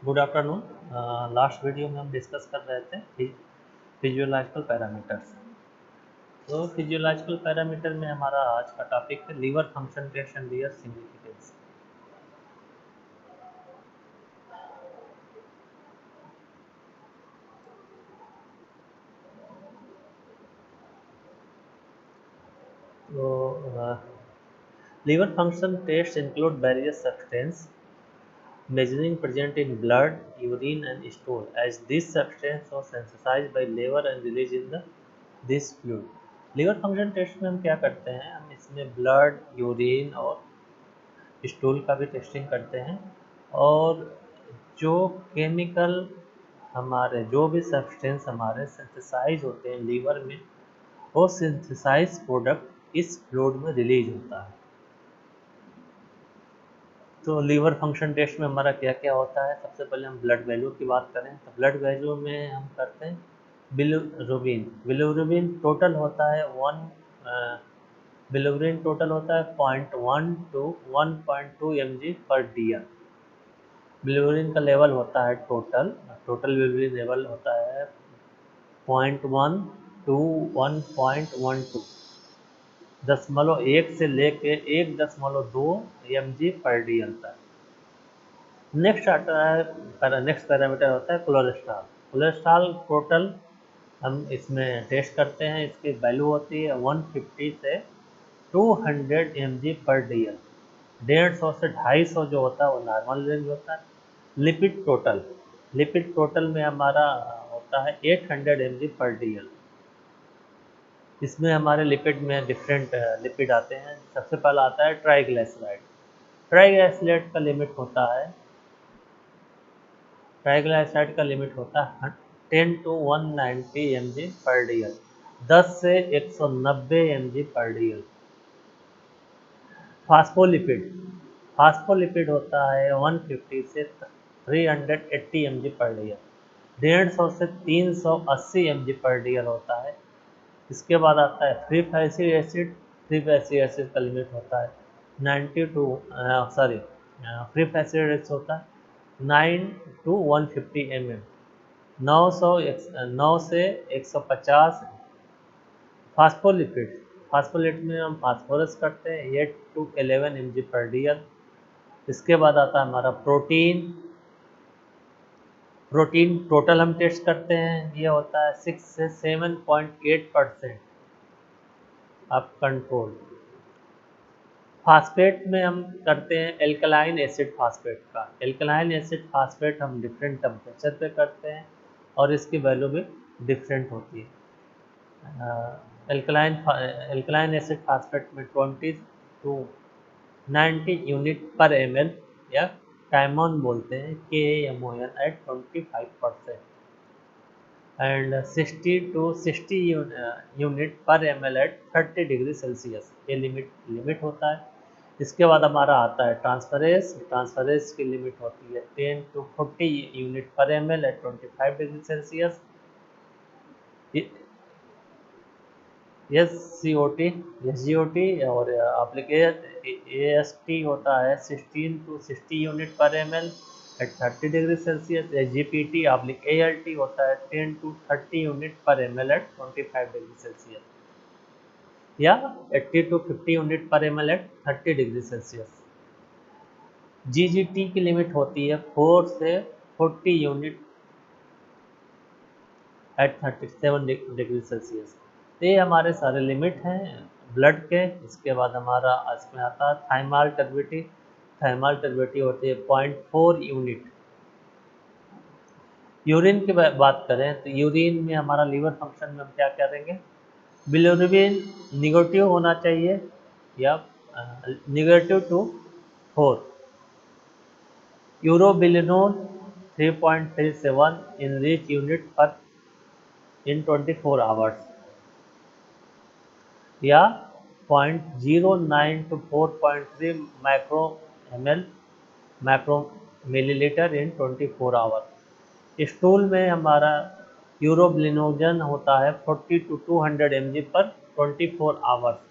Good afternoon. Last video में हम discuss कर रहे थे फिजियोलॉजिकल पैरामीटर्स। तो फिजियोलॉजिकल पैरामीटर में हमारा आज का टॉपिक है liver function test and their significance. तो liver function tests include various substances measuring present in blood, urine and stool, as these substances are synthesized by liver and released in this fluid. Liver function test में हम क्या करते हैं, हम इसमें blood, urine और stool का भी टेस्टिंग करते हैं, और जो केमिकल हमारे जो भी सब्सटेंस हमारे सिंथेसाइज होते हैं लीवर में, वो सिंथेसाइज प्रोडक्ट इस फ्लूइड में रिलीज होता है। तो लीवर फंक्शन टेस्ट में हमारा क्या क्या होता है, सबसे पहले हम ब्लड वैल्यू की बात करें तो ब्लड वैल्यू में हम करते हैं बिलिरुबिन। बिलिरुबिन टोटल होता है बिलिरुबिन टोटल होता है 0.1 to 1.2 mg पर डी। बिलिरुबिन का लेवल होता है टोटल बिलिरुबिन लेवल होता है 0.1 to 1.12 दशमलव 1 से लेके 1.2 mg पर डी आता है। नेक्स्ट आता है नेक्स्ट पैरामीटर होता है कोलेस्ट्रॉल। कोलेस्ट्रॉल टोटल हम इसमें टेस्ट करते हैं, इसकी वैल्यू होती है 150 से 200 mg पर डी। 150 से 250 जो होता है वो नॉर्मल रेंज होता है। लिपिड टोटल में हमारा होता है 800 mg पर डी। इसमें हमारे लिपिड में डिफरेंट लिपिड आते हैं। सबसे पहला आता है ट्राइग्लिसराइड। ट्राइग्लिसराइड का लिमिट होता है ट्राइग्लिसराइड का लिमिट होता है 10 to 190 mg पर डी। 10 से 190 mg पर डी। फास्फोलिपिड फास्फोलिपिड होता है 150 से 380 mg पर डी। 150 से 380 mg पर डी होता है। इसके बाद आता है free fatty acid. Free fatty acid का लिमिट होता है 90 टू फ्री फैटी एसिड होता है 9 to 150 mm। 9 से 150। फास्फोलिपिड फास्फोलिपिड में हम फास्फोरस करते हैं 8 to 11 mg पर डी। इसके बाद आता है हमारा प्रोटीन। प्रोटीन टोटल हम टेस्ट करते हैं, ये होता है 6 से 7.8% अब कंट्रोल। फास्फेट में हम करते हैं एल्कलाइन एसिड फास्फेट का। एल्कलाइन एसिड फास्फेट हम डिफरेंट टेम्परेचर पे करते हैं और इसकी वैल्यू भी डिफरेंट होती है। एल्कलाइन एसिड फास्फेट में 20 to 90 यूनिट पर ml या टाइमोन बोलते हैं KMON at 25% and 60 to 60 unit पर ml एट 30 डिग्री सेल्सियस, ये लिमिट होता है। इसके बाद हमारा आता है ट्रांसफरेज की लिमिट होती है 10 to 40 यूनिट पर ml at 25 degree Celsius. SGOT और AST होता है 16 to 60 यूनिट पर ml at 30 degree Celsius. GPT ALT होता है 10 to 30 यूनिट पर ml एट 25 डिग्री सेल्सियस या 80 to 50 यूनिट पर ml at 30 degree Celsius. GGT की लिमिट होती है 4 से 40 यूनिट एट 37 डिग्री सेल्सियस। तो ये हमारे सारे लिमिट हैं ब्लड के। इसके बाद हमारा इसमें आता है थाइमाल टर्बिडिटी। थाइमाल टर्बिडिटी होती है 0.4 यूनिट। यूरिन की बात करें तो यूरिन में हमारा लीवर फंक्शन में हम क्या करेंगे, बिलिरुबिन निगेटिव होना चाहिए या negative to 4। Urobilinogen 3.37 in rich unit पर इन 24 आवर्स या 0.09 to 4.3 micro ml micro millilitre in 24 hour. Stool में हमारा यूरोबिलिनोजन होता है 40 to 200 mg पर 24 hours.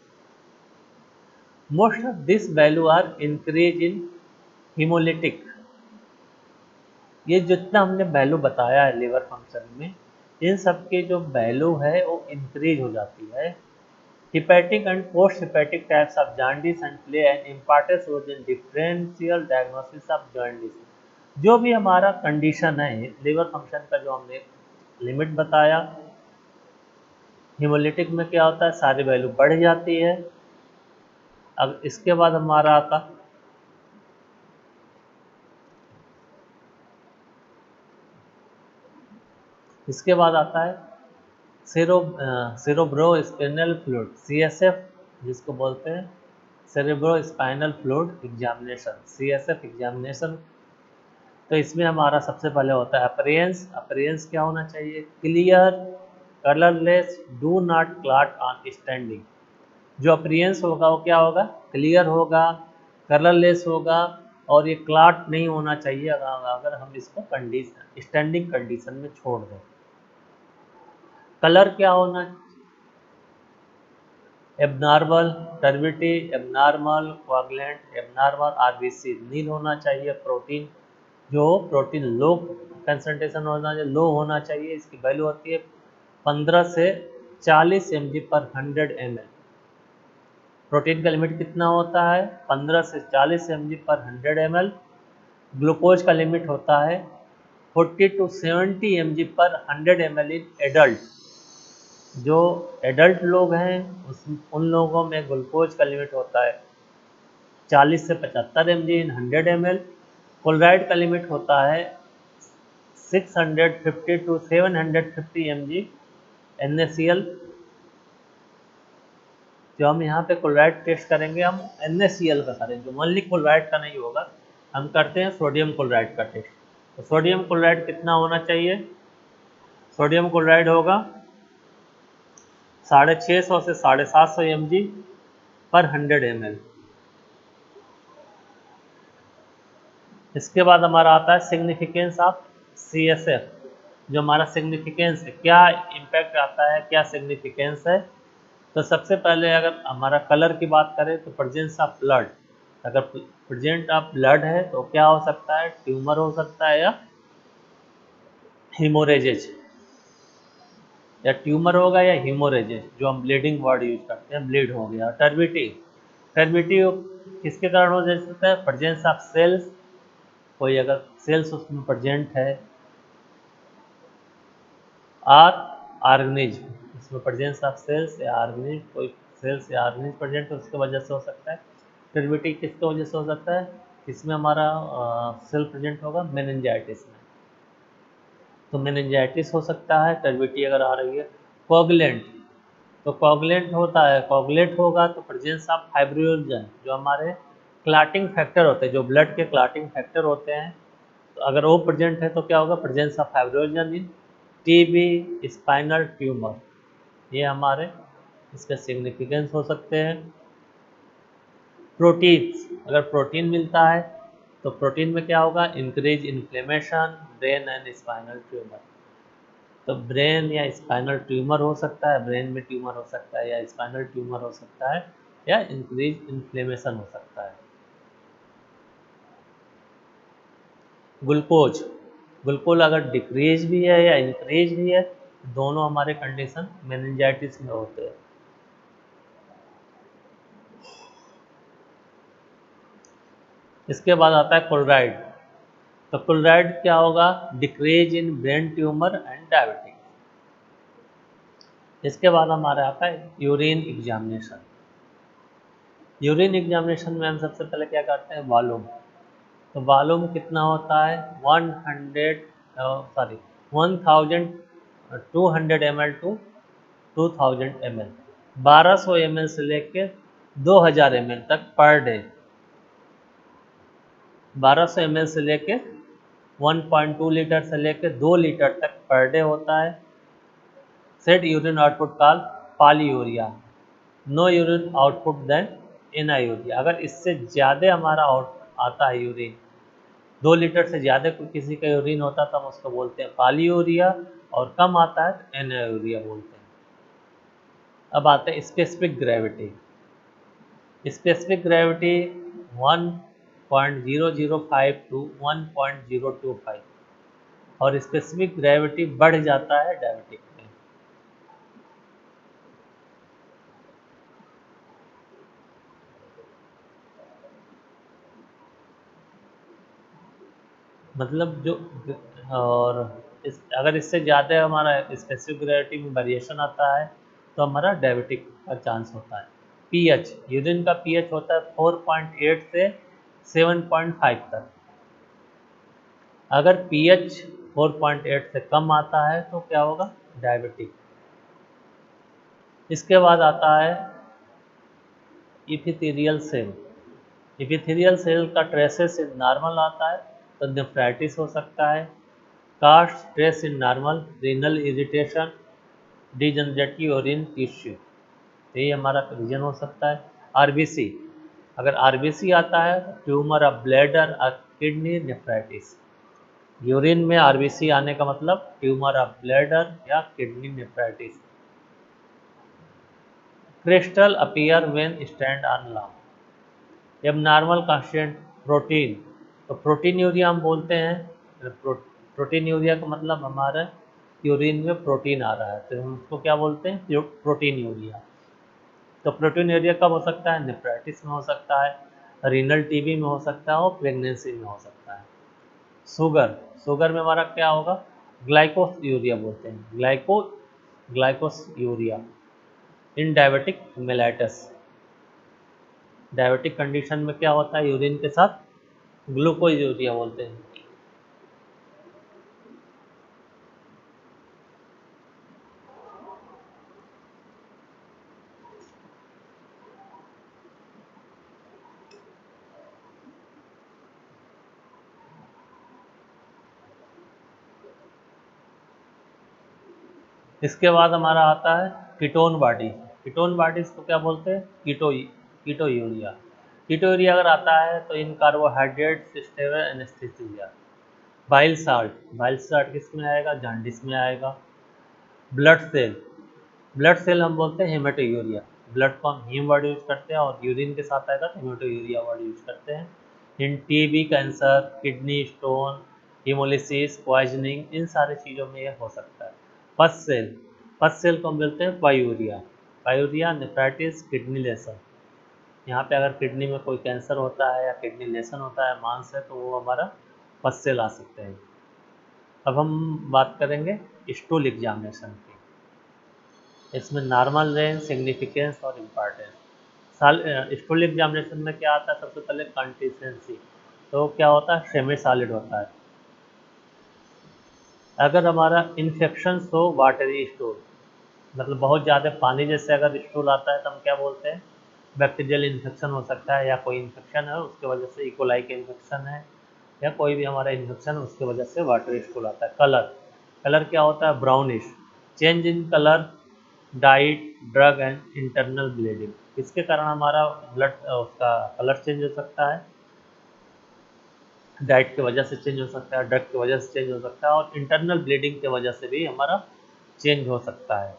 Most of this value are increased in hemolytic ये जितना हमने वैल्यू बताया है लीवर फंक्शन में, इन सब के जो वैल्यू है वो इंक्रीज हो जाती है। Hepatic and post-hepatic types of jaundice and play an important role in differential diagnosis of jaundice। जो भी हमारा कंडीशन है लीवर फंक्शन का, जो हमने लिमिट बताया, हीमोलिटिक में क्या होता है, सारी वैल्यू बढ़ जाती है। अब इसके बाद हमारा आता, इसके बाद आता है सेरेब्रोस्पाइनल फ्लूइड, CSF जिसको बोलते हैं, cerebrospinal fluid examination, CSF examination. तो इसमें हमारा सबसे पहले होता है अपीयरेंस। अपीयरेंस क्या होना चाहिए, clear, colourless, do not clot on standing. जो अपीयरेंस होगा वो क्या होगा, क्लियर होगा, कलरलेस होगा, और ये क्लॉट नहीं होना चाहिए अगर हम इसको कंडीशन स्टैंडिंग कंडीशन में छोड़ दें। कलर क्या होना, abnormal, turbidity, abnormal, coagulant, abnormal, RBC nil होना चाहिए। प्रोटीन, जो प्रोटीन लो कंसंट्रेशन होना चाहिए, लो होना चाहिए। इसकी वैल्यू होती है 15 से 40 mg पर 100 ml। प्रोटीन का लिमिट कितना होता है, 15 से 40 mg पर 100 ml। ग्लूकोज का लिमिट होता है 40 to 70 mg पर 100 ml इन एडल्ट। जो एडल्ट लोग हैं उन लोगों में ग्लूकोज का लिमिट होता है 40 से 75 mg इन 100 ml। क्लोराइड का लिमिट होता है 650 to 750 mg NaCl। जो हम यहाँ पे क्लोराइड टेस्ट करेंगे, हम NaCl का करेंगे, ओनली क्लोराइड का नहीं होगा। हम करते हैं सोडियम क्लोराइड का टेस्ट। तो सोडियम क्लोराइड कितना होना चाहिए, सोडियम क्लोराइड होगा 650 से 750 mg पर 100 ml। इसके बाद हमारा आता है सिग्निफिकेंस ऑफ CSF। जो हमारा सिग्निफिकेंस है, क्या इम्पैक्ट आता है, क्या सिग्निफिकेंस है। तो सबसे पहले अगर हमारा कलर की बात करें तो प्रेजेंस ऑफ ब्लड, अगर प्रेजेंट ऑफ ब्लड है तो क्या हो सकता है, ट्यूमर हो सकता है या हीमोरेजेज, या ट्यूमर होगा या हीमोरेजेज, जो हम ब्लीडिंग वर्ड यूज करते हैं, ब्लीड हो गया। टर्बिटी, टर्बिटी किसके कारण हो सकता है, प्रेजेंस ऑफ सेल्स, कोई अगर सेल्स उसमें प्रेजेंट है, आर ऑर्गेनिज्म, इसमें प्रेजेंस ऑफ सेल्स या ऑर्गेनिज्म, कोई सेल्स या ऑर्गेनिज्म प्रेजेंट है उसके वजह से हो सकता है। टर्बिटी किसकी वजह से हो सकता है, इसमें हमारा सेल प्रेजेंट होगा मेनिंजाइटिस में, तो मेनिंजाइटिस हो सकता है टर्बिटी अगर आ रही है। कोगुलेंट, तो कोगुलेंट होता है, कोगुलेट होगा तो प्रेजेंस ऑफ फाइब्रिनोजन, जो हमारे क्लॉटिंग फैक्टर होते हैं, जो ब्लड के क्लॉटिंग फैक्टर होते हैं, तो अगर वो प्रेजेंट है तो क्या होगा, presence of fibrinogen in TB, spinal tumour, ये हमारे इसके सिग्निफिकेंस हो सकते हैं। प्रोटीन्स, अगर प्रोटीन मिलता है तो प्रोटीन में क्या होगा, increase inflammation, brain and spinal tumour. तो ब्रेन या स्पाइनल ट्यूमर हो सकता है, ब्रेन में ट्यूमर हो सकता है या स्पाइनल ट्यूमर हो सकता है, या इंक्रीज इन्फ्लेमेशन हो सकता है। ग्लूकोज, ग्लूकोज अगर डिक्रीज भी है या इंक्रीज भी है, दोनों हमारे कंडीशन मेनिंजाइटिस में होते हैं। इसके बाद आता है क्लोराइड। तो क्लोराइड क्या होगा, decrease in brain tumour and diabetes. इसके बाद हमारा आता है यूरिन एग्जामिनेशन। यूरिन एग्जामिनेशन में हम सबसे पहले क्या करते हैं, वॉल्यूम। तो वॉल्यूम कितना होता है, 1200 ml टू 2000 ml, 1200 ml से लेके 2000 ml तक पर डे। 1200 ml से लेके 1.2 लीटर से लेके 2 लीटर तक पर डे होता है। Set urine output call polyuria, no urine output then anuria. अगर इससे ज़्यादा हमारा आता है यूरिन, 2 लीटर से ज़्यादा किसी का यूरिन होता है तो हम उसको बोलते हैं पॉलीयूरिया, और कम आता है तो एनायूरिया बोलते हैं। अब आते हैं specific gravity. Specific gravity 1.005 to 1.025। और स्पेसिफिक ग्रेविटी बढ़ जाता है डायबिटिक में। मतलब जो और अगर इससे ज़्यादा हमारा स्पेसिफिक ग्रेविटी में वेरिएशन आता है तो हमारा डायबिटिक का चांस होता है। पीएच, यूरिन का पीएच होता है 4.8 से 7.5 तक। अगर पीएच 4.8 से कम आता है तो क्या होगा? डायबिटिक। इसके बाद आता है इपिथेलियल सेल। इपिथेलियल सेल का ट्रेसेस इन नॉर्मल आता है तो नेफ्राइटिस हो सकता है। Cast trace in normal, renal irritation, degenerative urine tissue, ये हमारा रीजन हो सकता है। आरबीसी, अगर आरबीसी आता है तो ट्यूमर ऑफ ब्लैडर और किडनी नेफ्राइटिस। यूरिन में आरबीसी आने का मतलब ट्यूमर ऑफ ब्लैडर या kidney nephritis. Crystal appear when stand on long. Abnormal constant protein, तो प्रोटीन यूरिया हम बोलते हैं। प्रोटीन यूरिया का मतलब हमारा यूरिन में प्रोटीन आ रहा है तो हम उसको क्या बोलते हैं? Protein urea. तो प्रोटीन यूरिया कब हो सकता है? नेफ्राइटिस में हो सकता है, रीनल टीबी में हो सकता है और प्रेगनेंसी में हो सकता है। शुगर, शुगर में हमारा क्या होगा? ग्लाइकोस यूरिया बोलते हैं, ग्लाइकोस urea. In diabetic mellitus, diabetic condition में क्या होता है? यूरिन के साथ ग्लूकोज यूरिया बोलते हैं। इसके बाद हमारा आता है कीटोन बॉडी। कीटोन बॉडीज को क्या बोलते हैं? कीटो यूरिया। कीटो यूरिया अगर आता है तो इन carbohydrate stable anaesthesia. Bile salt किस में आएगा? जॉन्डिस में आएगा। ब्लड सेल, ब्लड सेल हम बोलते हैं हेमेटो यूरिया। ब्लड को हम हीम वर्ड यूज करते हैं और यूरिन के साथ आएगा तो हेमेटो यूरिया वर्ड यूज करते हैं। इन TB, cancer, kidney stone, haemolysis, poisoning, इन सारी चीज़ों में यह हो सकता है। पस सेल, पस सेल को हम बोलते हैं पायूरिया। पायूरिया, नेफ्राइटिस, किडनी लेसन। यहाँ पे अगर किडनी में कोई कैंसर होता है या किडनी लेसन होता है मांस है तो वो हमारा पस सेल आ सकते हैं। अब हम बात करेंगे स्टूल एग्जामिनेशन की। इसमें नॉर्मल रेंज, सिग्निफिकेंस और इम्पॉर्टेंस। स्टूल एग्जामिनेशन में क्या आता है? सबसे पहले कंसिस्टेंसी, तो क्या होता है? सेमी सॉलिड होता है। अगर हमारा इन्फेक्शन हो वाटरी स्टूल, मतलब बहुत ज़्यादा पानी जैसे अगर स्टूल आता है तो हम क्या बोलते हैं? बैक्टीरियल इन्फेक्शन हो सकता है या कोई इन्फेक्शन है उसके वजह से, इकोलाई का इन्फेक्शन है या कोई भी हमारा इन्फेक्शन है उसके वजह से वाटरी स्टूल आता है। कलर, कलर क्या होता है? Brownish. Change in colour, diet, drug and internal bleeding, इसके कारण हमारा ब्लड उसका कलर चेंज हो सकता है। डाइट की वजह से चेंज हो सकता है, ड्रग की वजह से चेंज हो सकता है और इंटरनल ब्लीडिंग की वजह से भी हमारा चेंज हो सकता है।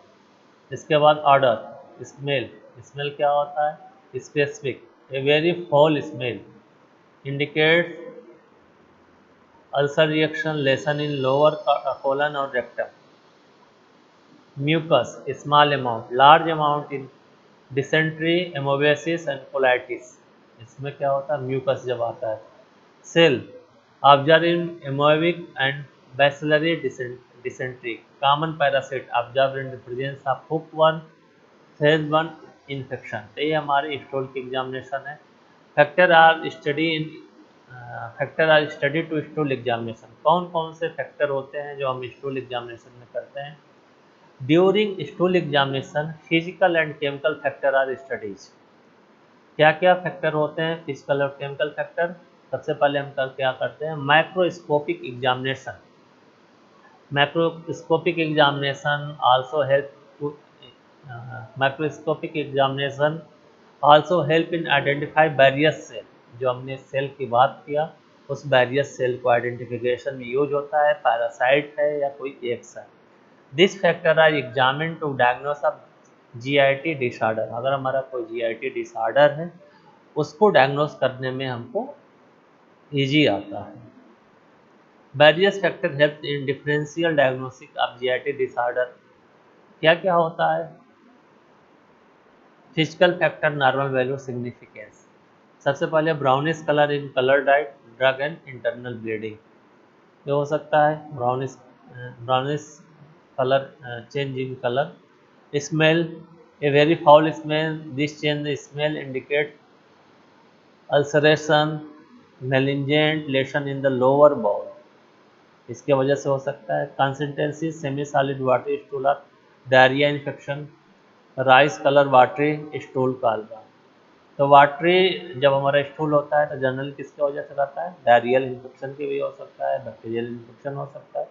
इसके बाद ऑर्डर, स्मेल, स्मेल क्या होता है? Specific, a very foul smell, indicates ulcer reaction, lesion in lower colon और rectum. Mucus, small amount, large amount in dysentery, amoebiasis and colitis, इसमें क्या होता है? म्यूकस जब आता है। Cell, observe in amoebic and bacillary dysentery, common parasite observe in the presence of hookworm, phase 1 infection. तो ये हमारे स्टूल की एग्जामिनेशन है। Factor are study in factor are study to stool examination, कौन कौन से फैक्टर होते हैं जो हम स्टूल एग्जामिनेशन में करते हैं? During stool examination physical and chemical factor are studies. क्या क्या फैक्टर होते हैं फिजिकल और केमिकल फैक्टर? सबसे पहले हम क्या करते हैं? Microscopic examination. Macroscopic examination also help to macroscopic examination also help in identify various cell। जो हमने सेल की बात किया उस various सेल को आइडेंटिफिकेशन में यूज होता है, पैरासाइट है या कोई एक्स है। This factor are examine to diagnose of GIT disorder. अगर हमारा कोई जीआईटी डिसऑर्डर है उसको डायग्नोस करने में हमको ईजी आता है। Various factor help in differential diagnosis of GIT disorder. क्या क्या होता है? Physical factor, normal value, significance. सबसे पहले brownish colour in colour diet, drug and internal bleeding. ये हो सकता है brownish colour, change in colour. Smell, a very foul smell, this change smell indicate ulceration, malignant lesion in the lower bowel, इसके वजह से हो सकता है। Consistency, semi solid watery stool और diarrhoea infection. Rice colour watery stool कालवा। तो watery जब हमारा स्टूल होता है तो जनरल किसके वजह से रहता है? डायरियल इन्फेक्शन की भी हो सकता है, बैक्टीरियल इन्फेक्शन हो सकता है।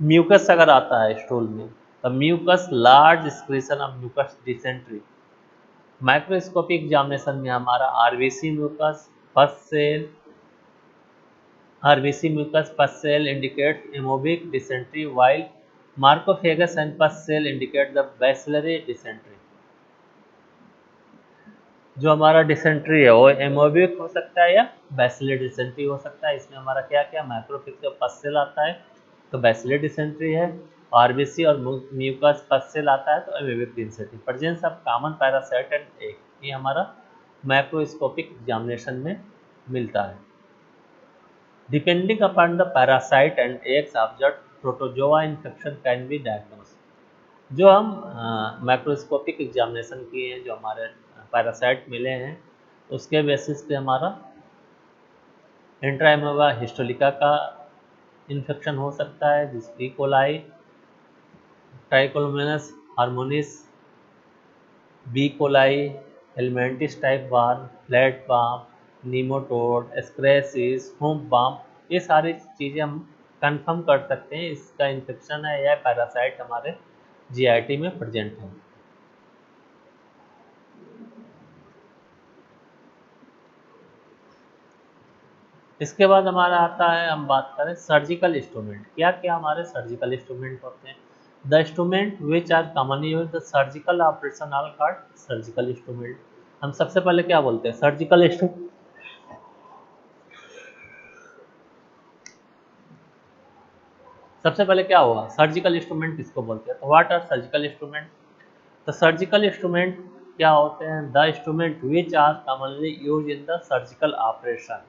म्यूकस अगर आता है स्टूल में तो mucus, large excretion of mucus, dysentery. Microscopic examination में हमारा RBC mucus, pus cell, RBC mucus pus cell indicates amoebic dysentery, while Marcophagus and pus cell indicate the bacillary dysentery। जो हमारा डिसेंट्री है वो एमोबिक हो सकता है या बैसिलरी डिसेंट्री हो सकता है। इसमें हमारा क्या क्या माइक्रोफिक्स का पस सेल आता है तो बैसिलरी डिसेंट्री है, आरबीसी और म्यूकस पस सेल आता है तो amoebic dysentery. Presence of common parasite and egg, ये हमारा माइक्रोस्कोपिक एग्जामिनेशन में मिलता है। Depending upon the parasite and eggs observed, protozoa infection can be diagnosed। जो हम माइक्रोस्कोपिक एग्जामिनेशन किए हैं, जो हमारे पैरासाइट मिले हैं, उसके बेसिस पे हमारा इंट्राएमोeba हिस्टोलिका का इन्फेक्शन हो सकता है, जिसकी coli, trichomonas hominis, B coli, helminths type worm, flat worm, nematode, ascaris, home worm, ये सारी चीज़ें हम कंफर्म कर सकते हैं इसका इन्फेक्शन है या पैरासाइट हमारे जीआईटी में प्रेजेंट है। इसके बाद हमारा आता है, हम बात करें सर्जिकल इंस्ट्रूमेंट। क्या क्या हमारे सर्जिकल इंस्ट्रूमेंट होते हैं? The instrument which are commonly used the surgical operation are called surgical instrument. हम सबसे पहले क्या बोलते हैं? Surgical instrument. सबसे पहले क्या हुआ? सर्जिकल इंस्ट्रूमेंट किसको बोलते हैं? तो व्हाट आर सर्जिकल इंस्ट्रूमेंट? तो सर्जिकल इंस्ट्रूमेंट क्या होते हैं? The instrument which are commonly use in the surgical operation.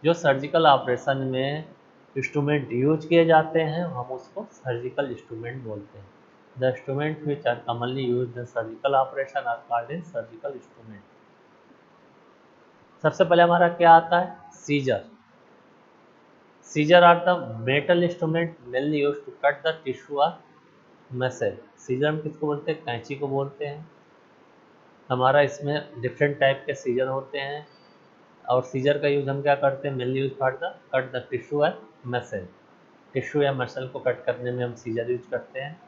जो सर्जिकल ऑपरेशन में इंस्ट्रूमेंट यूज किए जाते हैं हम उसको सर्जिकल इंस्ट्रूमेंट बोलते हैं। The instrument which are commonly use in surgical operation are called in surgical instrument. सबसे पहले हमारा क्या आता है? Scissor. Scissor are the metal instrument mainly use to cut the tissue और मसल। सीजर हम किसको बोलते हैं? कैंची को बोलते हैं। हमारा इसमें डिफरेंट टाइप के सीजर होते हैं और सीजर का यूज़ हम क्या करते हैं? Mainly use for the cut the tissue and muscle. Tissue या मसल को कट करने में हम सीजर यूज करते हैं।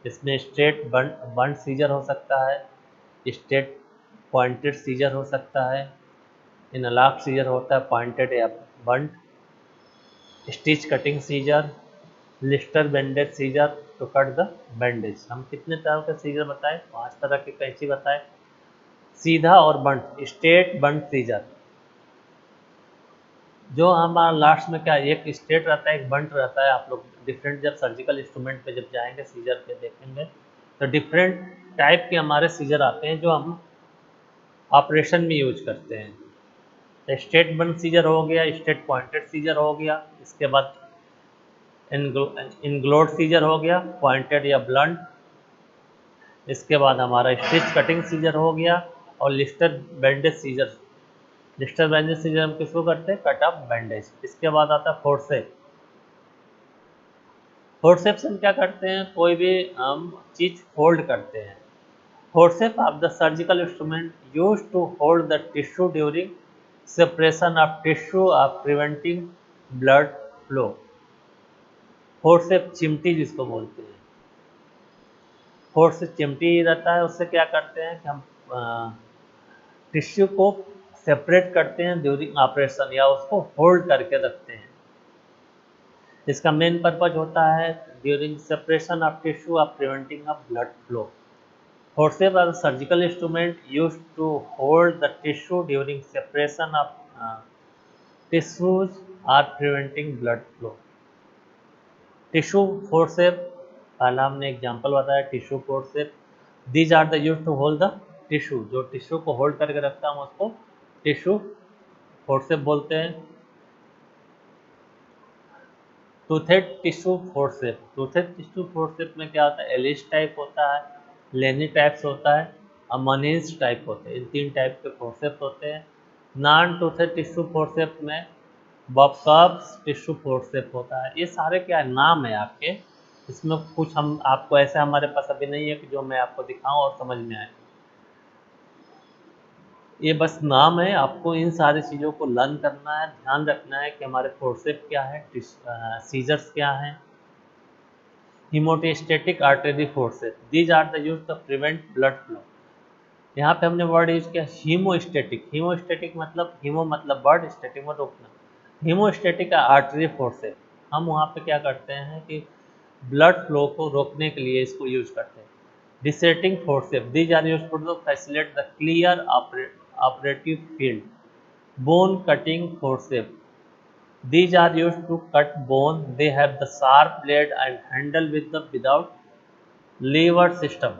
इसमें स्ट्रेट बंट सीजर हो सकता है, स्ट्रेट पॉइंटेड सीजर हो सकता है, इनलाक सीजर होता है पॉइंटेड या blunt, stitch cutting scissor, Leicester bandage scissor to cut the bandage. हम कितने तरह के सीजर बताएं? 5 तरह की कैंची बताएं। सीधा और बंट, स्ट्रेट बंट सीजर। जो हमारा लास्ट में क्या, एक स्ट्रेट रहता है एक बंट रहता है। आप लोग डिफरेंट जब सर्जिकल इंस्ट्रूमेंट पे जब जाएंगे सीजर पे देखेंगे तो डिफरेंट टाइप के हमारे सीजर आते हैं जो हम ऑपरेशन में यूज करते हैं। स्ट्रेट बंट सीजर हो गया, स्ट्रेट पॉइंटेड सीजर हो गया, इसके बाद इनग्लोड सीजर हो गया, पॉइंटेड या ब्लंट, इसके बाद हमारा स्टिच कटिंग सीजर हो गया और Lister bandage scissor. Leicester bandage scissor हम किसको करते हैं? Cut off bandage. इसके बाद आता है फोर्सेप। फोर्सेप्स हम क्या करते हैं? कोई भी हम चीज फोल्ड करते हैं। Forcep of the surgical instrument use to hold the tissue during separation of tissue of preventing blood flow. Forcep चिमटी जिसको बोलते हैं, फोर्सेप चिमटी रहता है, उससे क्या करते हैं कि हम टिश्यू को सेपरेट करते हैं ड्यूरिंग ऑपरेशन या उसको होल्ड करके रखते हैं। इसका मेन पर्पज होता है during separation of tissue of preventing of blood flow. Forcep are surgical instrument used to hold the tissue during separation of tissues or preventing blood flow. Tissue forcep पहला हमने example बताया, tissue forcep. These are the use to hold the tissue, जो tissue को hold करके रखता है हम उसको टिश्यू फोर्सेप बोलते हैं। Toothed tissue forcep, toothed tissue forcep में क्या होता है, एलिस टाइप होता है, लेनी टाइप्स होता है, अमनीज टाइप होते हैं। इन 3 टाइप के फोर्सेप होते हैं। नॉन टूथेड टिश्यू फोर्सेप में बॉक्स टिश्यू फोर्सेप होता है। ये सारे क्या नाम है आपके, इसमें कुछ हम आपको ऐसा हमारे पास अभी नहीं है कि जो मैं आपको दिखाऊं और समझ में आए। ये बस नाम है, आपको इन सारी चीज़ों को लर्न करना है, ध्यान रखना है कि हमारे फोर्सेप क्या है, सीजर्स क्या हैं। Haemostatic artery forcep, these are the use to prevent blood flow. यहाँ पे हमने वर्ड यूज किया हीमोस्टेटिक, हीमोस्टेटिक मतलब हीमो मतलब ब्लड, स्टेटिक मतलब रोकना। हीमोस्टेटिक आर्टरी फोर्सेप, हम वहाँ पे क्या करते हैं कि ब्लड फ्लो को रोकने के लिए इसको यूज करते हैं। Dissecting forcep, these are use to facilitate the clear operative field. Bone cutting forcep, these are used to cut bone, they have the sharp blade and handle with the without lever system।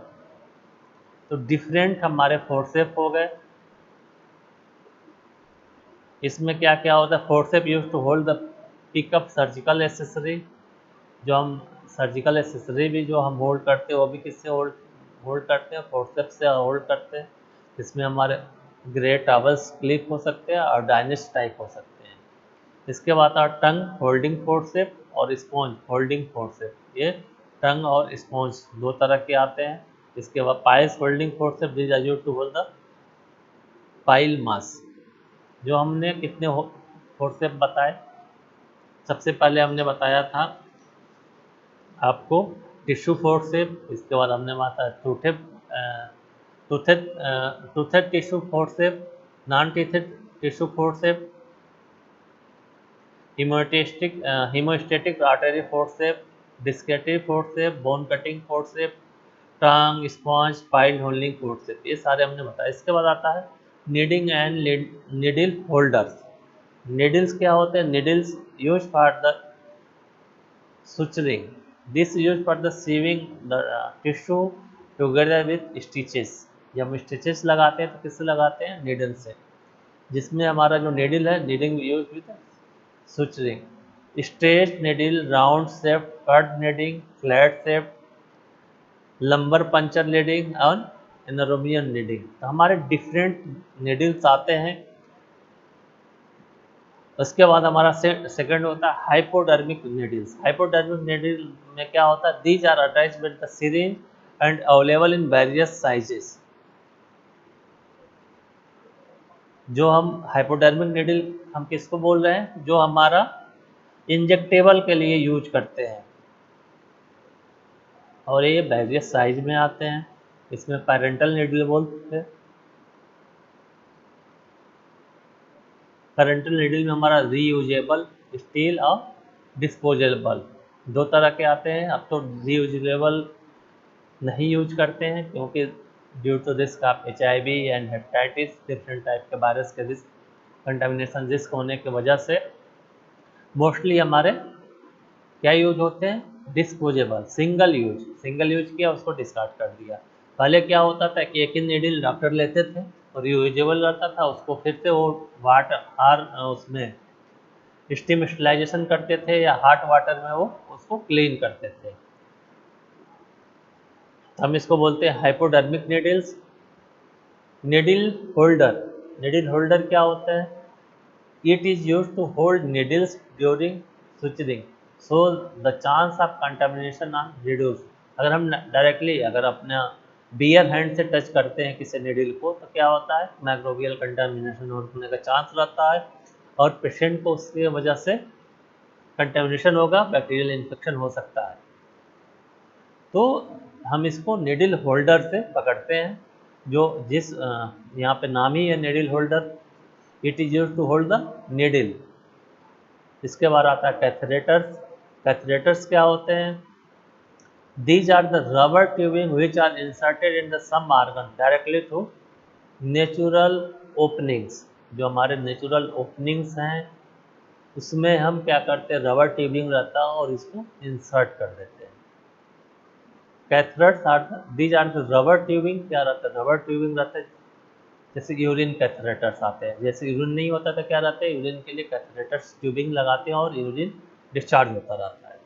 तो different हमारे forcep हो गए। इसमें क्या क्या होता है, forcep use to hold the pickup surgical accessory, जो हम सर्जिकल एसेसरी भी जो हम होल्ड करते हैं वो भी किससे होल्ड होल्ड करते हैं, फोर्सेप से होल्ड करते हैं। इसमें हमारे ग्रे टावल्स क्लिप हो सकते हैं और डायनेस टाइप हो सकते हैं। इसके बाद आता टंग होल्डिंग फोर्सेप और स्पॉन्ज होल्डिंग फोर्सेप। ये टंग और स्पॉन्ज 2 तरह के आते हैं। इसके बाद piles holding forcep, this are used to hold the pile mass. जो हमने कितने फोर्सेप बताए, सबसे पहले हमने बताया था आपको टिश्यू फोर्सेप, इसके बाद हमने बताया toothed toothed tissue forcep, non toothed tissue forcep, hemostatic artery forceps, discrete forceps, bone cutting forceps, tongue sponge pile holding forceps, ये सारे हमने बताया। इसके बाद आता है needles and needle holders. Needles क्या होते हैं, needles use for the suturing, this use for the sewing the tissue together with stitches. जब हम स्टिचेस लगाते हैं तो किससे लगाते हैं, नीडल से, जिसमें हमारा जो नीडल है, needing use with suturing, straight needle, round shaped, curved needling, flat shaped, lumbar puncture needing और एनारोबियन नीडिंग। तो हमारे डिफरेंट नीडल्स आते हैं। उसके बाद हमारा सेकंड होता है हाइपोडर्मिक नीडल्स। हाइपोडर्मिक नीडल में क्या होता है, these are attached with the syringe and available in various sizes. जो हम हाइपोडर्मिक नीडल हम किसको बोल रहे हैं, जो हमारा इंजेक्टेबल के लिए यूज करते हैं, और ये वेरियस साइज में आते हैं। इसमें पैरेंटल नीडल बोलते हैं। पैरेंटल नीडल में हमारा रीयूजेबल स्टील और डिस्पोजेबल 2 तरह के आते हैं। अब तो रीयूजेबल नहीं यूज करते हैं क्योंकि due to risk of HIV and hepatitis, different type के वायरस के रिस्क, कंटामिनेशन रिस्क होने की वजह से मोस्टली हमारे क्या यूज होते हैं, डिस्पोजेबल, सिंगल यूज किया उसको डिस्कार्ड कर दिया। पहले क्या होता था कि एक ही नीडल डॉक्टर लेते थे और यूजेबल रहता था, उसको फिर से वो वाटर उसमें स्टीम स्टलाइजेशन करते थे या हॉट वाटर में वो उसको क्लीन करते थे। हम इसको बोलते हैं hypodermic needles. Needle holder, needle holder क्या होता है, it is use to hold needles during suturing so the chance of contamination are reduced। अगर हम डायरेक्टली अगर अपना बियर हैंड से टच करते हैं किसी नीडल को तो क्या होता है, माइक्रोबियल कंटामिनेशन होने का चांस रहता है और पेशेंट को उसकी वजह से कंटामिनेशन होगा, बैक्टीरियल इन्फेक्शन हो सकता है। तो हम इसको नीडल होल्डर से पकड़ते हैं, जो जिस यहाँ पे नाम ही है needle holder, it is use to hold the needle. इसके बाद आता है कैथरेटर्स। कैथरेटर्स क्या होते हैं, these are the rubber tubing which are inserted in the some organ directly through natural openings. जो हमारे नेचुरल ओपनिंग्स हैं उसमें हम क्या करते हैं, रबर ट्यूबिंग रहता है और इसको इंसर्ट कर देते हैं। Catheters are these are the rubber tubing. क्या रहता है, रबर ट्यूबिंग रहता है। जैसे यूरिन कैथरेटर्स आते हैं, जैसे यूरिन नहीं होता तो क्या रहता है, यूरिन के लिए कैथरेटर्स ट्यूबिंग लगाते हैं और यूरिन डिस्चार्ज होता रहता है।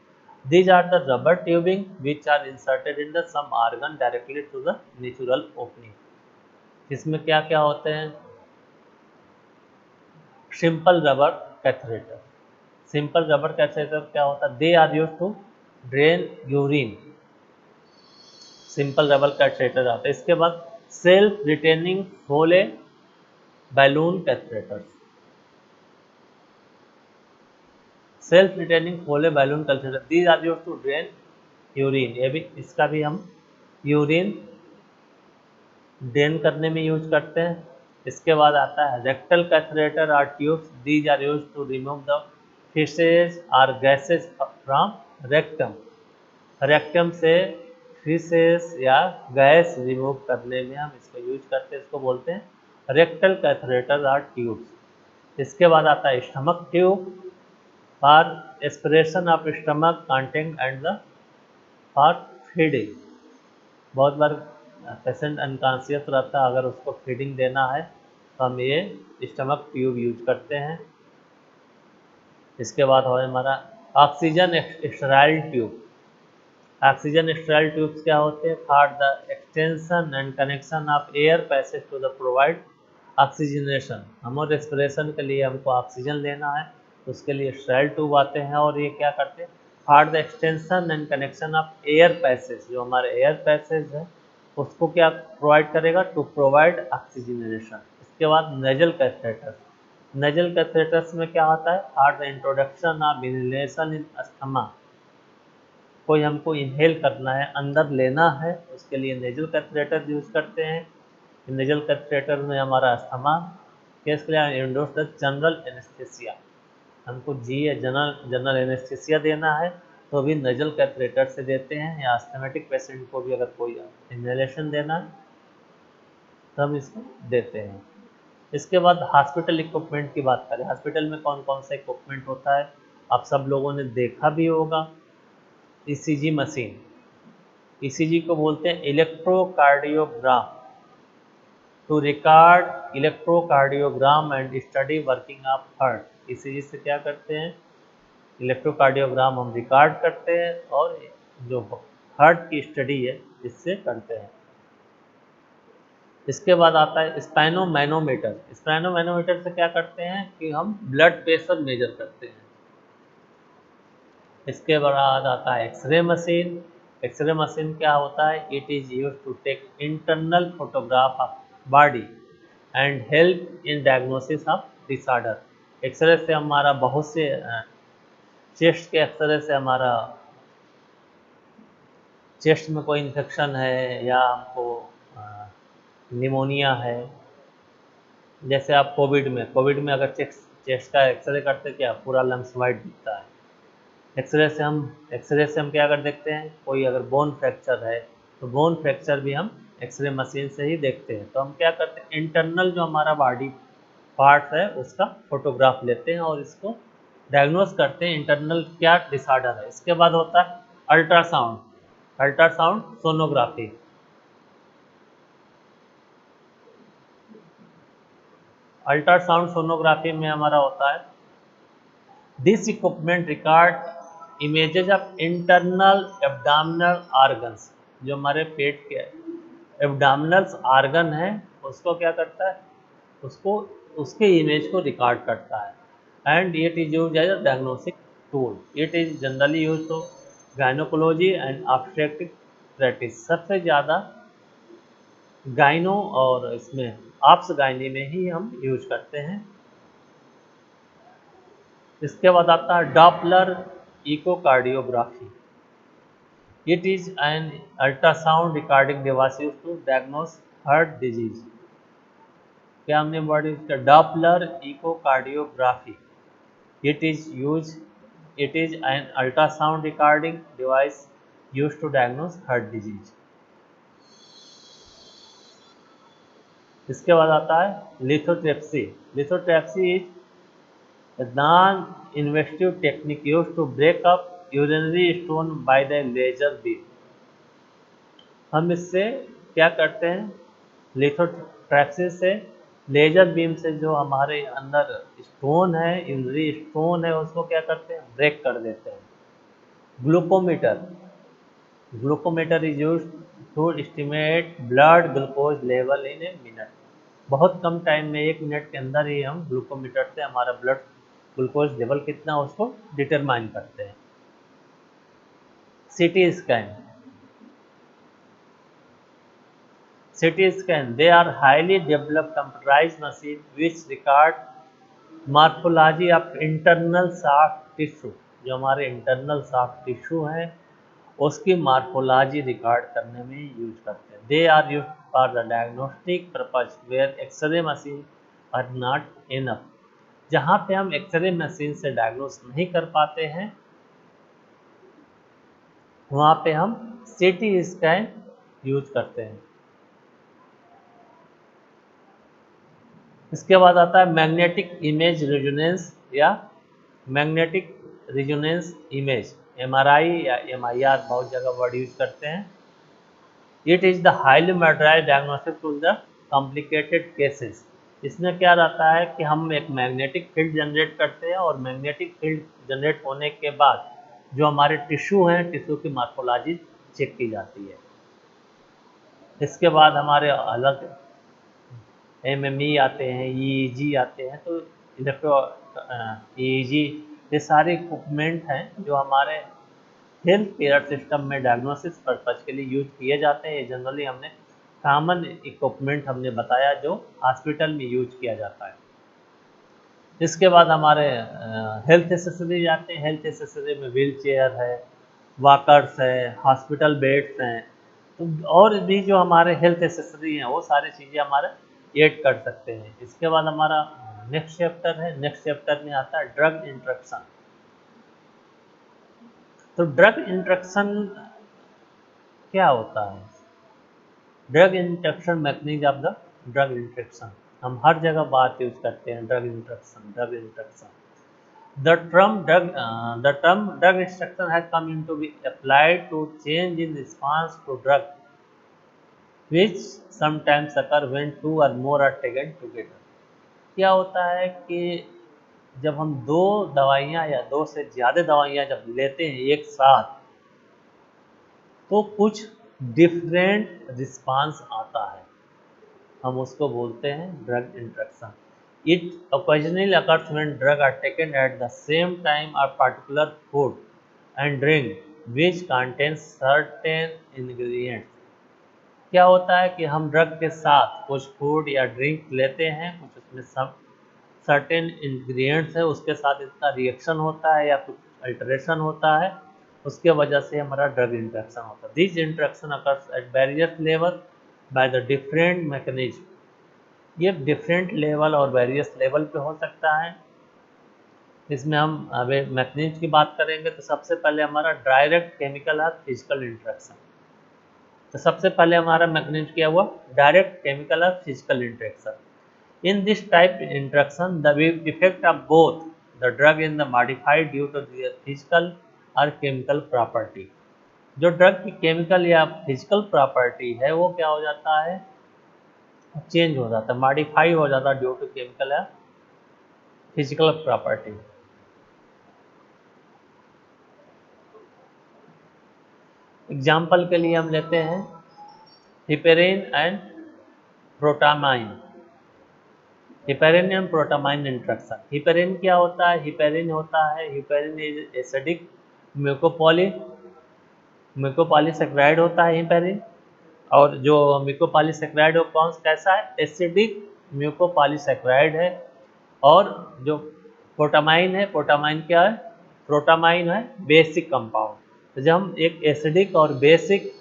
These are the rubber tubing which are inserted in the some organ directly to the natural opening. इसमें क्या क्या होते हैं, simple rubber catheter. Simple rubber catheter क्या होता है, they are use to drain urine. Simple rubber catheter आता है। इसके बाद self retaining Foley balloon catheter. Self retaining Foley balloon catheter, these are use to drain urine. ये भी, इसका भी हम यूरिन ड्रेन करने में यूज करते हैं। इसके बाद आता है rectal catheter or tubes, these are use to remove the faeces or gases from rectum. Rectum से फीसेस या गैस रिमूव करने में हम इसको यूज करते हैं, इसको बोलते हैं रेक्टल कैथेटर आर ट्यूब्स। इसके बाद आता है stomach tube for aspiration of stomach content and the for feeding. बहुत बार पेशेंट अनकॉन्शियस रहता है, अगर उसको फीडिंग देना है तो हम ये स्टमक ट्यूब यूज करते हैं। इसके बाद है हमारा ऑक्सीजन एक्सराइल ट्यूब। ऑक्सीजन स्ट्राइल ट्यूब्स क्या होते हैं, for the extension and connection of air passage to the provide oxygenation. हम रेस्पिरेशन के लिए हमको ऑक्सीजन लेना है तो उसके लिए स्ट्राइल ट्यूब आते हैं, और ये क्या करते हैं, for the extension and connection of air passage, जो हमारे एयर पैसेज है उसको क्या प्रोवाइड करेगा, टू प्रोवाइड ऑक्सीजनेशन। इसके बाद नेजल कैथेटर। नेजल कैथेटर्स में क्या होता है, for the introduction of inhalation in asthma. कोई हमको इनहेल करना है, अंदर लेना है, उसके लिए नेजल कैथेटर यूज करते हैं। नेजल कैथेटर में हमारा अस्थमा केस के लिए इंडोर्स द जनरल एनेस्थीसिया। हमको जी या जनरल एनेस्थीसिया देना है तो भी नेजल कैथेटर से देते हैं, या अस्थमेटिक पेशेंट को भी अगर कोई इनहेलेशन देना है तो हम इसको देते हैं। इसके बाद हॉस्पिटल इक्विपमेंट की बात करें, हॉस्पिटल में कौन कौन सा इक्विपमेंट होता है, आप सब लोगों ने देखा भी होगा। ईसीजी मशीन, ईसीजी को बोलते हैं electrocardiogram, to record electrocardiogram and study working of heart. ECG से क्या करते हैं, इलेक्ट्रोकार्डियोग्राम हम रिकॉर्ड करते हैं और जो हार्ट की स्टडी है इससे करते हैं। इसके बाद आता है स्पाइनोमैनोमीटर। स्पाइनोमैनोमीटर से क्या करते हैं कि हम ब्लड प्रेशर मेजर करते हैं। इसके बाद आता है एक्सरे मशीन। एक्सरे मशीन क्या होता है, it is use to take internal photograph of body and help in diagnosis of disorder. X ray से हमारा बहुत से चेस्ट के एक्सरे से हमारा चेस्ट में कोई इन्फेक्शन है या हमको निमोनिया है। जैसे आप कोविड में अगर चेस्ट का एक्सरे करते, क्या पूरा लंग्स वाइट दिखता है। एक्सरे से हम क्या कर देखते हैं, कोई अगर बोन फ्रैक्चर है तो बोन फ्रैक्चर भी हम एक्सरे मशीन से ही देखते हैं। तो हम क्या करते हैं, इंटरनल जो हमारा बॉडी पार्ट है उसका फोटोग्राफ लेते हैं और इसको डायग्नोस करते हैं इंटरनल क्या डिसऑर्डर है। इसके बाद होता है ultrasound, ultrasound sonography. Ultrasound sonography में हमारा होता है, this equipment record images of internal abdominal organs. जो हमारे पेट के एब्डोमिनल ऑर्गन है उसको क्या करता है, उसको उसके इमेज को रिकॉर्ड करता है। And it is use as a diagnostic tool. It is generally use to gynaecology and obstetric practice. सबसे ज़्यादा गायनो और इसमें ऑप्स गायनी में ही हम यूज करते हैं। इसके बाद आता है Doppler echocardiography. It is an ultrasound recording device use to diagnose heart disease. क्या हमने वर्ड यूज किया, Doppler echocardiography. It is use it is an ultrasound recording device use to diagnose heart disease. इसके बाद आता है lithotripsy. Lithotripsy is non invasive technique used to break up urinary stone by the laser beam. हम इससे क्या करते हैं, लिथोट्रैक्सिस से, लेजर बीम से जो हमारे अंदर स्टोन है, यूरिनरी स्टोन है, उसको क्या करते हैं, ब्रेक कर देते हैं। Glucometer, glucometer is use to estimate blood glucose level in a minute. बहुत कम टाइम में, 1 मिनट के अंदर ही हम ग्लूकोमीटर से हमारा ब्लड ग्लूकोज लेवल कितना उसको डिटरमाइन करते हैं। CT scan, CT scan, they are highly developed computerized machine which record morphology of internal soft tissue। जो हमारे इंटरनल सॉफ्ट टिश्यू है उसकी मार्फोलॉजी रिकॉर्ड करने में यूज करते हैं। They are use for the diagnostic purpose where X-ray machine are not enough. जहाँ पे हम एक्सरे मशीन से डायग्नोस नहीं कर पाते हैं वहाँ पे हम CT स्कैन यूज करते हैं। इसके बाद आता है मैग्नेटिक इमेज रेजोनेंस या मैग्नेटिक रेजोनेंस इमेज, MRI या MIR, बहुत जगह वर्ड यूज करते हैं। It is the highly modernised diagnostic tool the complicated cases. इसमें क्या रहता है कि हम एक मैग्नेटिक फील्ड जनरेट करते हैं और मैग्नेटिक फील्ड जनरेट होने के बाद जो हमारे टिश्यू हैं, टिश्यू की मार्फोलॉजी चेक की जाती है। इसके बाद हमारे अलग MME आते हैं, EEG आते हैं। तो इलेक्ट्रो EEG, ये सारे इक्विपमेंट हैं जो हमारे हेल्थ केयर सिस्टम में डायग्नोसिस पर्पज के लिए यूज किए जाते हैं। ये जनरली हमने कॉमन इक्विपमेंट हमने बताया जो हॉस्पिटल में यूज किया जाता है। इसके बाद हमारे हेल्थ एसेसरीज आते हैं। हेल्थ एसेसरी में व्हील चेयर है, वॉकर्स है, हॉस्पिटल बेड्स हैं, तो और भी जो हमारे हेल्थ एसेसरी हैं वो सारी चीज़ें हमारे ऐड कर सकते हैं। इसके बाद हमारा नेक्स्ट चैप्टर है। नेक्स्ट चैप्टर में आता है ड्रग इंट्रक्शन। तो ड्रग इंट्रक्शन क्या होता है? Drug interaction, mechanism of the drug interaction. हम हर जगह बात यूज करते हैं drug interaction, drug interaction. The term drug instruction has come into be applied to change in response to drug, which sometimes occur when two or more are taken together। क्या होता है कि जब हम दो दवाइयाँ या दो से ज़्यादा दवाइयाँ जब लेते हैं एक साथ तो कुछ डिफरेंट रिस्पांस आता है, हम उसको बोलते हैं drug इंट्रक्शन। It occasionally occurs when drugs are taken at the same time or particular food and drink which contains certain ingredients। क्या होता है कि हम ड्रग के साथ कुछ फूड या ड्रिंक लेते हैं, कुछ उसमें सब सर्टेन इंग्रेडिएंट्स है, उसके साथ इतना रिएक्शन होता है या कुछ अल्टरेशन होता है, उसके वजह से हमारा ड्रग इंट्रैक्शन होता है। This interaction occurs at various level by the different mechanism. ये डिफरेंट लेवल और वेरियस लेवल पे हो सकता है। इसमें हम अभी मैकेनिज्म की बात करेंगे तो सबसे पहले हमारा डायरेक्ट केमिकल और फिजिकल इंट्रैक्शन। तो सबसे पहले हमारा मैकेनिज्म क्या हुआ, डायरेक्ट केमिकल और physical interaction. In this type interaction, the effect of both the drug and the modified due to their physical or chemical property। जो ड्रग की केमिकल या फिजिकल प्रॉपर्टी है वो क्या हो जाता है, चेंज हो जाता है, मॉडिफाई हो जाता है ड्यू टू केमिकल या फिजिकल प्रॉपर्टी। एग्जाम्पल के लिए हम लेते हैं heparin and protamine. Heparin and protamine interaction. Heparin क्या होता है, हिपेरिन होता है, हिपेरिन इज एसिडिक म्यूकोपॉलीसैकेराइड होता है हिपेरिन। और जो म्यूकोपॉलीसैकेराइड वो कौन कैसा है, एसिडिक म्यूकोपॉलीसैकेराइड है। और जो प्रोटामाइन है, प्रोटामाइन क्या है, प्रोटामाइन है बेसिक कंपाउंड। तो जब हम एक एसिडिक और बेसिक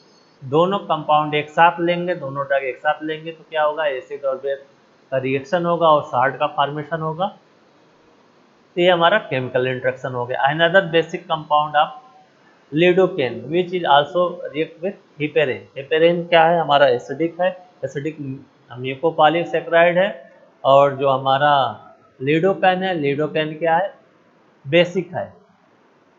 दोनों कंपाउंड एक साथ लेंगे, दोनों ड्रग एक साथ लेंगे तो क्या होगा, एसिड और बेस का रिएक्शन होगा और साल्ट का फॉर्मेशन होगा। तो ये हमारा केमिकल इंट्रैक्शन हो गया। Another basic compound of lidocaine which is also react with heparin. Heparin क्या है, हमारा एसिडिक है, एसिडिक म्यूकोपॉलीसैकेराइड है। और जो हमारा लिडोकैन है, लिडोकैन क्या है, बेसिक है,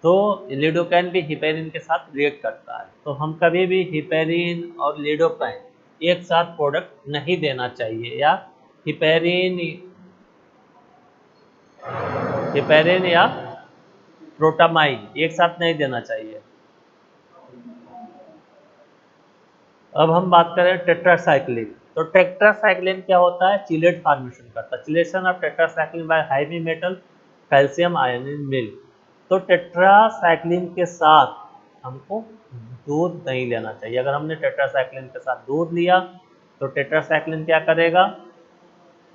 तो लिडोकैन भी हिपेरिन के साथ रिएक्ट करता है। तो हम कभी भी हिपेरिन और लिडोकैन एक साथ प्रोडक्ट नहीं देना चाहिए, या हिपेरिन हिपेरिन या प्रोटामाइन एक साथ नहीं देना चाहिए। अब हम बात करें टेट्रासाइक्लिन। तो टेट्रासाइक्लिन क्या होता है, चिलेट फॉर्मेशन करता है, chelation of tetracycline by heavy metal calcium ion in milk. तो टेट्रासाइक्लिन के साथ हमको दूध नहीं लेना चाहिए। अगर हमने टेट्रासाइक्लिन के साथ दूध लिया तो टेट्रासाइक्लिन क्या करेगा,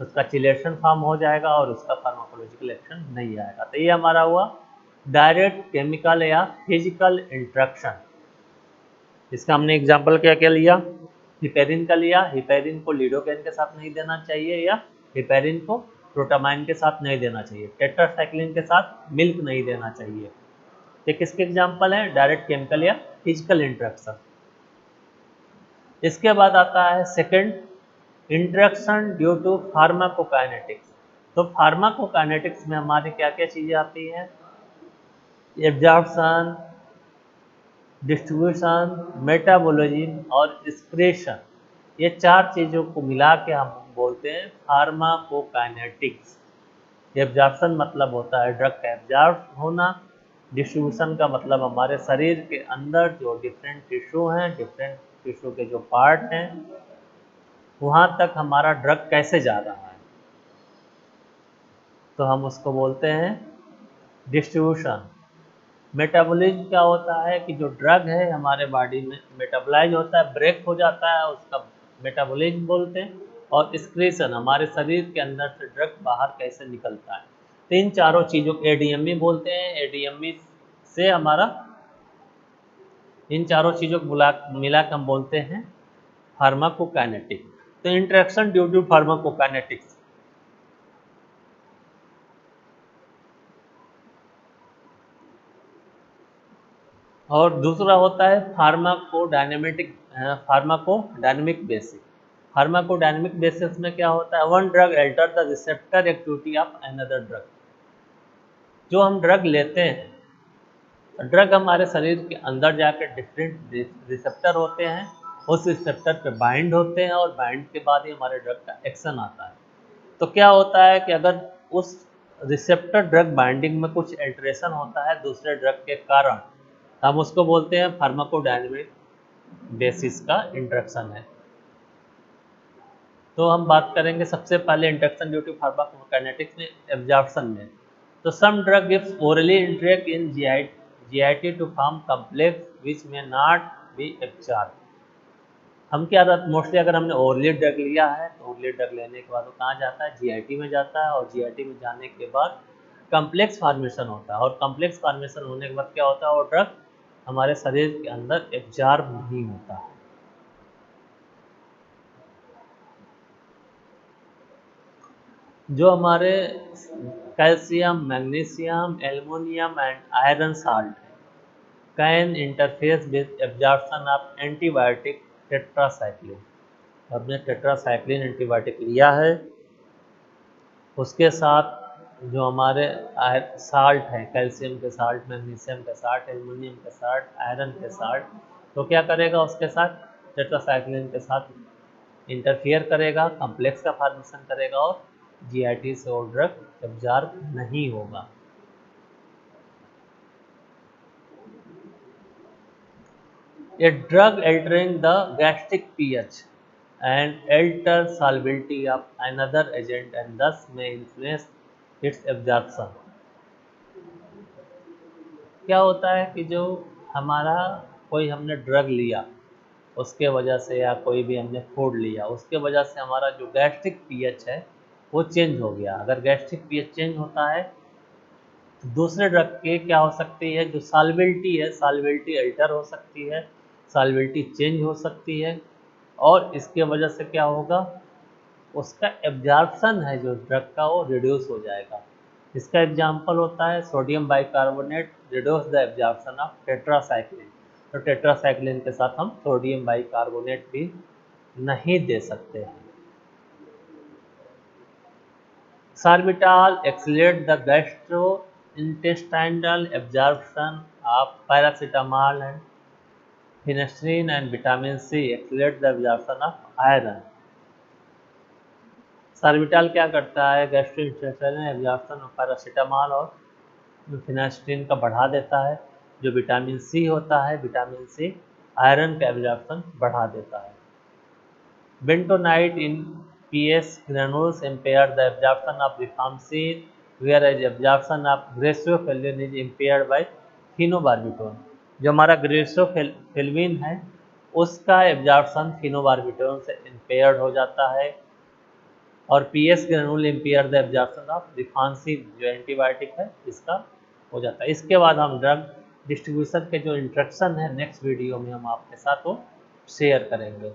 उसका चिलेशन फॉर्म हो जाएगा और उसका फार्माकोलॉजिकल एक्शन नहीं आएगा। तो ये हमारा हुआ डायरेक्ट केमिकल या फिजिकल इंट्रैक्शन। इसका हमने एग्जाम्पल क्या क्या लिया, हिपेरिन का लिया, हिपेरिन को लिडोकैन के साथ नहीं देना चाहिए, या हिपेरिन को प्रोटामाइन के साथ नहीं देना चाहिए, टेट्रासाइक्लिन के साथ मिल्क नहीं देना चाहिए। ये किसके एग्जाम्पल है, डायरेक्ट केमिकल या फिजिकल इंट्रैक्शन। इसके बाद आता है second, interaction due to pharmacokinetics. तो फार्माकोकाइनेटिक्स में हमारी क्या क्या चीजें आती हैं, एब्जॉर्प्शन, डिस्ट्रीब्यूशन, मेटाबॉलिज्म और एक्सक्रीशन। ये चार चीज़ों को मिला के हम बोलते हैं फार्माकोकाइनेटिक्स। एब्जॉर्प्शन मतलब होता है ड्रग का एब्जॉर्ब होना, डिस्ट्रीब्यूशन का मतलब हमारे शरीर के अंदर जो डिफरेंट टिश्यू हैं, डिफरेंट टिश्यू के जो पार्ट हैं, वहाँ तक हमारा ड्रग कैसे जा रहा है, तो हम उसको बोलते हैं डिस्ट्रीब्यूशन। मेटाबॉलिज्म क्या होता है कि जो ड्रग है हमारे बॉडी में मेटाबोलाइज होता है, ब्रेक हो जाता है, उसका मेटाबॉलिज्म बोलते हैं। और एक्सक्रीशन, हमारे शरीर के अंदर से ड्रग बाहर कैसे निकलता है। तो इन चारों चीज़ों को एडीएमई बोलते हैं। एडीएमई से हमारा इन चारों चीज़ों को मिला कर हम बोलते हैं फार्माकोकाइनेटिक। तो इंटरेक्शन ड्यू टू फार्माकोकाइनेटिक्स। और दूसरा होता है फार्माकोडायनेमिक बेसिस। फार्माकोडायनेमिक बेसिस में क्या होता है, one drug alter the receptor activity of another drug. जो हम ड्रग लेते हैं, ड्रग हमारे शरीर के अंदर जाकर डिफरेंट रिसेप्टर होते हैं, उस रिसेप्टर पे बाइंड होते हैं और बाइंड के बाद ही हमारे ड्रग का एक्शन आता है। तो क्या होता है कि अगर उस रिसेप्टर ड्रग बाइंडिंग में कुछ एल्ट्रेशन होता है दूसरे ड्रग के कारण, हम उसको बोलते हैं फार्माकोडायनेमिक बेसिस का इंट्रैक्शन है। तो हम बात करेंगे सबसे पहले इंट्रैक्शन ड्यू टू फार्माकोकाइनेटिक्स में एब्जॉर्प्शन में। तो some drug gives orally interact in GIT to form complex which may not be absorb. हम क्या मोस्टली अगर हमने ओरली ड्रग लिया है तो ओरली ड्रग लेने के बाद वो कहाँ जाता है, जीआईटी में जाता है, और जीआईटी में जाने के बाद कॉम्प्लेक्स फॉर्मेशन होता है, और कॉम्प्लेक्स फॉर्मेशन होने के बाद क्या होता है, वो ड्रग हमारे शरीर के अंदर एब्जॉर्ब नहीं होता है। जो हमारे calcium, magnesium, aluminium and iron salt can interface with absorption of antibiotic tetracycline. हमने टेट्रासाइक्लिन एंटीबायोटिक लिया है, उसके साथ जो हमारे साल्ट हैं, कैल्शियम के साल्ट, मैग्नीशियम के साल्ट, एल्युमिनियम के साल्ट, आयरन के साल्ट, तो क्या करेगा, उसके साथ टेट्रासाइक्लिन के साथ इंटरफियर करेगा, कॉम्प्लेक्स का फॉर्मेशन करेगा और जीआईटी से वो ड्रग एब्जॉर्ब नहीं होगा। A drug altering the gastric pH and alter solubility of another agent and thus may influence its absorption। क्या होता है कि जो हमारा कोई हमने ड्रग लिया उसके वजह से, या कोई भी हमने फूड लिया उसके वजह से हमारा जो गैस्ट्रिक पीएच है वो चेंज हो गया। अगर गैस्ट्रिक पीएच चेंज होता है तो दूसरे ड्रग के क्या हो सकती है, जो सॉल्युबिलिटी है, सॉल्युबिलिटी अल्टर हो सकती है, सॉल्युबिलिटी चेंज हो सकती है, और इसके वजह से क्या होगा, उसका एब्जॉर्प्शन है जो ड्रग का वो रिड्यूस हो जाएगा। इसका एग्जांपल होता है sodium bicarbonate reduce the absorption of tetracycline. तो टेट्रासाइक्लिन के साथ हम सोडियम बाइकार्बोनेट भी नहीं दे सकते हैं। Sorbitol accelerate the gastrointestinal absorption of paracetamol and phenylephrine, and vitamin C accelerate the absorption of iron. सार्बिटाल क्या करता है, गैस्ट्रोइंटेस्टाइनल एब्जॉर्प्शन ऑफ पैरासीटामॉल और फिनास्ट्रीन का बढ़ा देता है। जो विटामिन सी होता है, विटामिन सी आयरन का एब्जॉर्प्शन बढ़ा देता है। Bentonite in PS granules impair the absorption of rifampicin, whereas absorption of ग्रेसोफेल्विन is impaired by phenobarbital। जो हमारा ग्रेसोफेल्विन है उसका एब्जॉर्प्शन फिनोबार्बिटोन से इम्पेयर्ड हो जाता है, और PS granule impair the absorption of rifampicin जो एंटीबायोटिक है इसका हो जाता है। इसके बाद हम ड्रग डिस्ट्रीब्यूशन के जो इंस्ट्रक्शन है नेक्स्ट वीडियो में हम आपके साथ वो शेयर करेंगे।